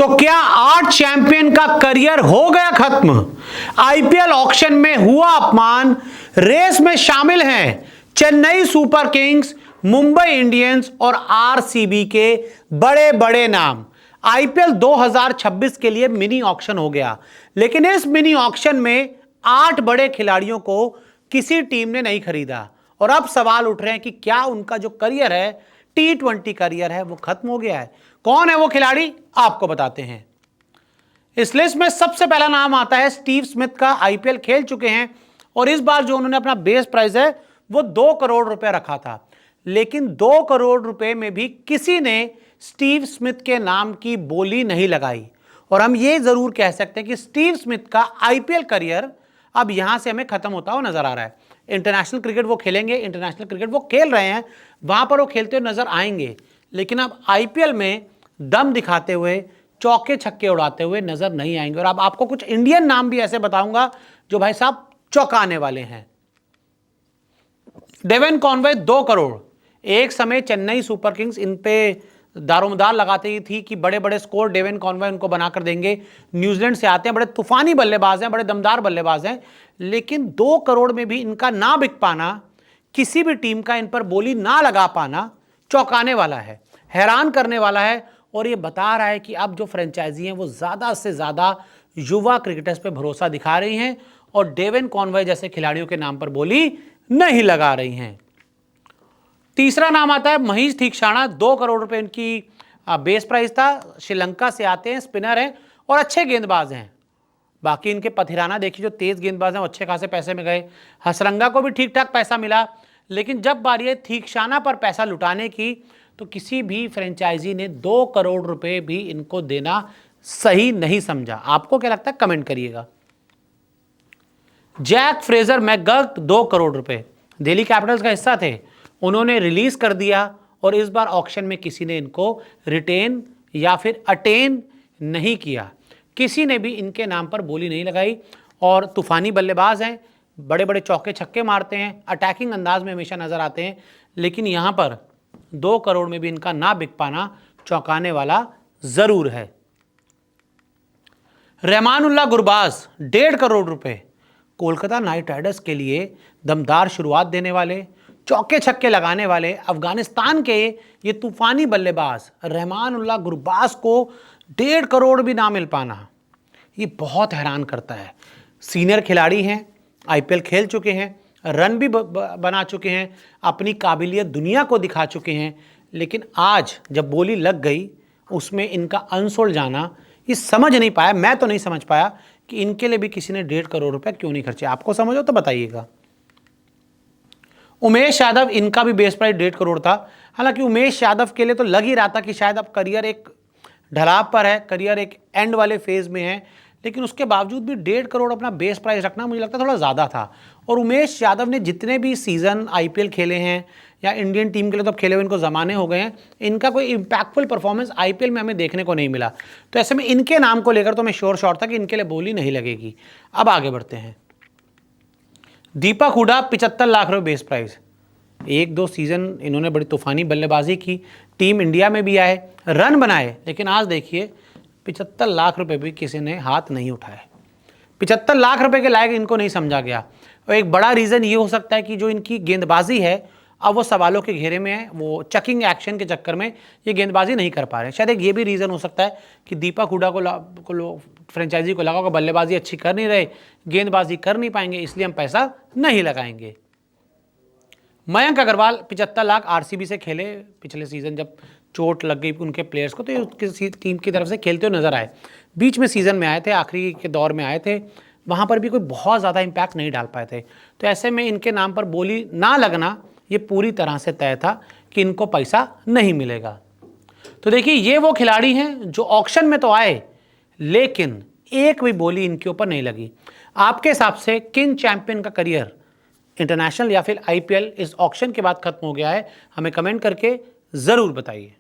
तो क्या 8 चैंपियन का करियर हो गया खत्म? आईपीएल ऑक्शन में हुआ अपमान। रेस में शामिल हैं Chennai super Kings, Mumbai Indians और आरसीबी के बड़े बड़े नाम। आईपीएल 2026 के लिए मिनी ऑक्शन हो गया, लेकिन इस मिनी ऑक्शन में 8 बड़े खिलाड़ियों को किसी टीम ने नहीं खरीदा और अब सवाल उठ रहे हैं कि क्या उनका जो करियर है, T20 करियर है, वो खत्म हो गया है। कौन है वो खिलाड़ी, आपको बताते हैं। इस लिस्ट में सबसे पहला नाम आता है स्टीव स्मिथ का। आईपीएल खेल चुके हैं और इस बार जो उन्होंने अपना बेस प्राइस है वो 2 करोड़ रुपए रखा था, लेकिन 2 करोड़ रुपए में भी किसी ने स्टीव स्मिथ के नाम की बोली नहीं लगाई। और हम ये जरूर कह सकते हैं कि स्टीव स्मिथ का आईपीएल करियर अब यहां से हमें खत्म होता हुआ नजर आ रहा है। इंटरनेशनल क्रिकेट वो खेलेंगे, इंटरनेशनल क्रिकेट वो खेल रहे हैं, वहां पर वो खेलते हुए नजर आएंगे, लेकिन अब आईपीएल में दम दिखाते हुए, चौके छक्के उड़ाते हुए नजर नहीं आएंगे। और अब आपको कुछ इंडियन नाम भी ऐसे बताऊंगा जो भाई साहब चौंकाने वाले हैं। Devon Conway 2 crore. एक समय चेन्नई सुपर किंग्स इन पे दारोमदार लगाती ही थी कि बड़े बड़े स्कोर डेवन कॉनवे उनको बनाकर देंगे। न्यूजीलैंड से आते हैं, बड़े तूफानी बल्लेबाज हैं, बड़े दमदार बल्लेबाज हैं, लेकिन 2 करोड़ में भी इनका ना बिक पाना, किसी भी टीम का इन पर बोली ना लगा पाना चौंकाने वाला है, हैरान करने वाला है। और ये बता रहा है कि अब जो फ्रेंचाइजी हैं वो ज़्यादा से ज़्यादा युवा क्रिकेटर्स पे भरोसा दिखा रही हैं और डेवन कॉनवे जैसे खिलाड़ियों के नाम पर बोली नहीं लगा रही हैं। तीसरा नाम आता है महेश तीक्षाणा। 2 करोड़ रुपए इनकी बेस प्राइस था। श्रीलंका से आते हैं, स्पिनर हैं और अच्छे गेंदबाज हैं। बाकी इनके पथिराना देखिए, जो तेज गेंदबाज हैं, अच्छे खासे पैसे में गए। हसरंगा को भी ठीक ठाक पैसा मिला, लेकिन जब बारी है तीक्षाणा पर पैसा लुटाने की, तो किसी भी फ्रेंचाइजी ने 2 करोड़ रुपए भी इनको देना सही नहीं समझा। आपको क्या लगता है, कमेंट करिएगा। जैक फ्रेजर मैकगर्क 2 करोड़ रुपए दिल्ली कैपिटल्स का हिस्सा थे, उन्होंने रिलीज कर दिया और इस बार ऑक्शन में किसी ने इनको रिटेन या फिर अटेन नहीं किया। किसी ने भी इनके नाम पर बोली नहीं लगाई और तूफानी बल्लेबाज हैं, बड़े बड़े चौके छक्के मारते हैं, अटैकिंग अंदाज में हमेशा नजर आते हैं, लेकिन यहां पर 2 करोड़ में भी इनका ना बिक पाना चौंकाने वाला जरूर है। रहमानुल्लाह गुरबाज 1.5 करोड़ रुपए। कोलकाता नाइट राइडर्स के लिए दमदार शुरुआत देने वाले, चौके छक्के लगाने वाले अफगानिस्तान के ये तूफानी बल्लेबाज रहमानुल्लाह गुरबाज को 1.5 करोड़ भी ना मिल पाना, ये बहुत हैरान करता है। सीनियर खिलाड़ी हैं, आईपीएल खेल चुके हैं, रन भी बना चुके हैं, अपनी काबिलियत दुनिया को दिखा चुके हैं, लेकिन आज जब बोली लग गई उसमें इनका अनसोल्ड जाना, ये समझ नहीं पाया, मैं तो नहीं समझ पाया कि इनके लिए भी किसी ने 1.5 करोड़ रुपए क्यों नहीं खर्चे। आपको समझो तो बताइएगा। उमेश यादव, इनका भी बेस प्राइस 1.5 करोड़ था। हालांकि उमेश यादव के लिए तो लग ही रहा था कि शायद अब करियर एक ढलाव पर है, करियर एक एंड वाले फेज में है, लेकिन उसके बावजूद भी 1.5 करोड़ अपना बेस प्राइस रखना मुझे लगता है थोड़ा ज़्यादा था। और उमेश यादव ने जितने भी सीज़न आईपीएल खेले हैं या इंडियन टीम के लिए तो खेले हुए इनको ज़माने हो गए हैं, इनका कोई इम्पैक्टफुल परफॉर्मेंस आईपीएल में हमें देखने को नहीं मिला। तो ऐसे में इनके नाम को लेकर तो मैं श्योर शॉट था कि इनके लिए बोली नहीं लगेगी। अब आगे बढ़ते हैं। दीपक हुडा 75 लाख रुपये बेस प्राइस। 1-2 सीज़न इन्होंने बड़ी तूफानी बल्लेबाजी की, टीम इंडिया में भी आए, रन बनाए, लेकिन आज देखिए 75 लाख रुपए भी किसी ने हाथ नहीं उठाए। 75 लाख रुपए के लायक इनको नहीं समझा गया। और एक बड़ा रीज़न ये हो सकता है कि जो इनकी गेंदबाजी है अब वो सवालों के घेरे में है, वो चकिंग एक्शन के चक्कर में ये गेंदबाजी नहीं कर पा रहे। शायद एक ये भी रीज़न हो सकता है कि दीपक हुडा को फ्रेंचाइजी को लगा कि बल्लेबाजी अच्छी कर नहीं रहे, गेंदबाजी कर नहीं पाएंगे, इसलिए हम पैसा नहीं लगाएंगे। मयंक अग्रवाल 75 लाख आरसीबी से खेले पिछले सीज़न, जब चोट लग गई उनके प्लेयर्स को तो ये किसी टीम की तरफ से खेलते हुए नजर आए। बीच में सीज़न में आए थे, आखिरी के दौर में आए थे, वहाँ पर भी कोई बहुत ज़्यादा इम्पैक्ट नहीं डाल पाए थे। तो ऐसे में इनके नाम पर बोली ना लगना ये पूरी तरह से तय था कि इनको पैसा नहीं मिलेगा। तो देखिए, ये वो खिलाड़ी हैं जो ऑक्शन में तो आए, लेकिन एक भी बोली इनके ऊपर नहीं लगी। आपके हिसाब से किन चैंपियन का करियर, इंटरनेशनल या फिर आईपीएल, इस ऑक्शन के बाद खत्म हो गया है? हमें कमेंट करके ज़रूर बताइए।